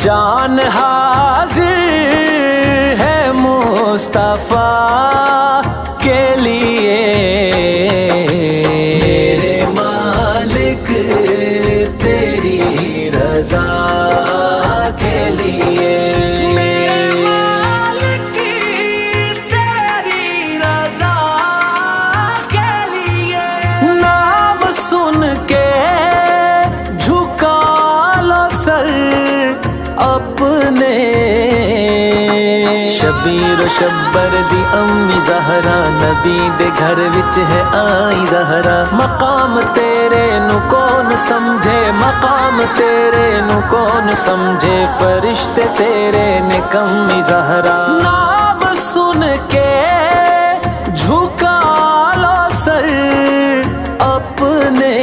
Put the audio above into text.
جان حاضر ہے مصطفیٰ کے لیے، میرے مالک تیری رضا کے لیے، میرے مالک تیری رضا کے لیے، نام سن کے جھکا لو سر اپنے، شبیر و شبر دی امی زہرا، نبی دے گھر وچ ہے آئی زہرا، مقام تیرے نو کون سمجھے، مقام تیرے نو کون سمجھے، فرشتے تیرے نے کمی زہرا، نام سن کے جھکا لو سر اپنے،